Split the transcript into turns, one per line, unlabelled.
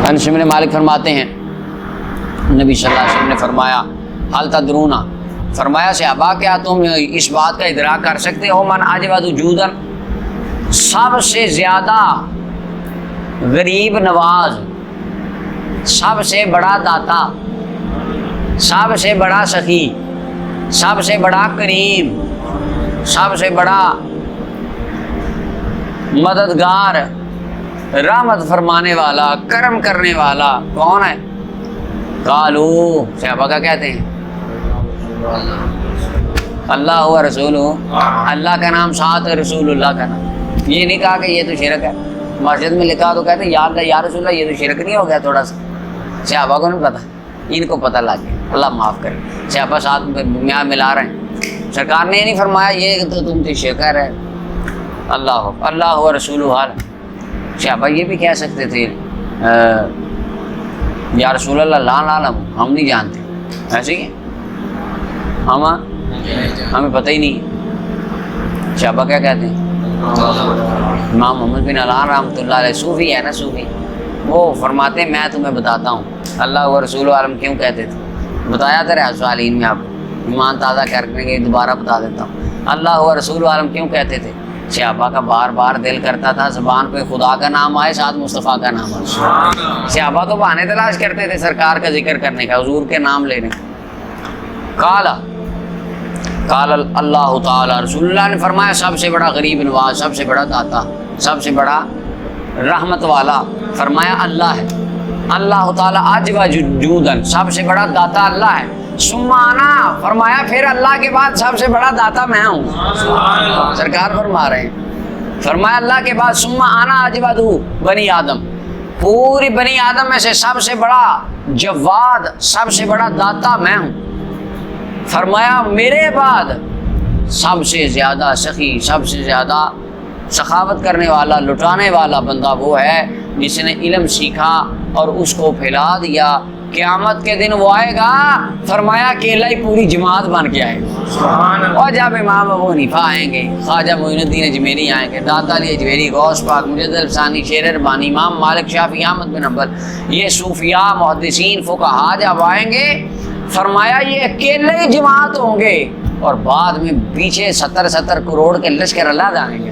انس بن مالک فرماتے ہیں نبی صلی اللہ علیہ وسلم نے فرمایا حل تدرون، فرمایا صحابہ کیا تم اس بات کا ادراک کر سکتے ہو من اجود وجودا، سب سے زیادہ غریب نواز، سب سے بڑا داتا، سب سے بڑا سخی، سب سے بڑا کریم، سب سے بڑا مددگار، رحمت فرمانے والا، کرم کرنے والا کون ہے؟ قالو، صحابہ کا کہتے ہیں اللہ و رسول، اللہ کا نام ساتھ رسول اللہ کا نام، یہ نہیں کہا کہ یہ تو شرک ہے، مسجد میں لکھا تو کہتے ہیں یا اللہ یا رسول اللہ، یہ تو شرک نہیں ہو گیا تھوڑا سا؟ صحابہ کو نہیں پتہ، ان کو پتہ لگ گیا، اللہ معاف کرے، صحابہ ساتھ میں ملا رہے ہیں، سرکار نے یہ نہیں فرمایا یہ تو تم تو شرک ہے، اللہ و رسول حال۔ صحابہ یہ بھی کہہ سکتے تھے یا رسول اللہ لا نعلم، ہم نہیں جانتے، ایسے ہی ہمیں پتہ ہی نہیں۔ صحابہ کیا کہتے ہیں؟ امام محمد بن علان رحمۃ اللہ علیہ صوفی ہے نا، صوفی، وہ فرماتے ہیں میں تمہیں بتاتا ہوں اللہ و رسول عالم کیوں کہتے تھے، بتایا تھا ریاض الصالحین میں، آپ ایمان تازہ کرنے کے دوبارہ بتا دیتا ہوں اللہ و رسول عالم کیوں کہتے تھے۔ صحابہ کا بار بار دل کرتا تھا زبان پہ خدا کا نام آئے ساتھ مصطفیٰ کا نام آئے، صحابہ تو بہانے تلاش کرتے تھے سرکار کا ذکر کرنے کا، حضور کے نام لینے کا۔ قال اللہ تعالی، رسول اللہ نے فرمایا سب سے بڑا غریب نواز، سب سے بڑا داتا، سب سے بڑا رحمت والا فرمایا اللہ ہے، اللہ تعالی اجود جودن، سب سے بڑا داتا اللہ ہے، ثم انا، فرمایا پھر اللہ کے بعد سب سے بڑا داتا میں ہوں، سرکار فرما رہے ہیں، فرمایا اللہ کے بعد ثم انا اجود بنی آدم، پوری بنی آدم میں سے سب سے بڑا جواد، سب سے بڑا داتا میں ہوں، فرمایا میرے بعد سب سے زیادہ سخی، سب سے زیادہ سخاوت کرنے والا، لٹانے والا بندہ وہ ہے جس نے علم سیکھا اور اس کو پھیلا دیا، قیامت کے دن وہ آئے گا، فرمایا اکیلا ہی پوری جماعت بن کے آئے گا، اور جب امام ابو حنیفہ آئیں گے، خواجہ معین الدین اجمیری آئیں گے، داتا علی اجمیری، غوث پاک، مجدد الفسانی، شیر ربانی، امام مالک، شافعی، احمد بن حنبل، یہ صوفیاء، محدثین، فقہاء جب آئیں گے، فرمایا یہ اکیلے ہی جماعت ہوں گے، اور بعد میں پیچھے 70 کروڑ کے لشکر اللہ آئیں گے۔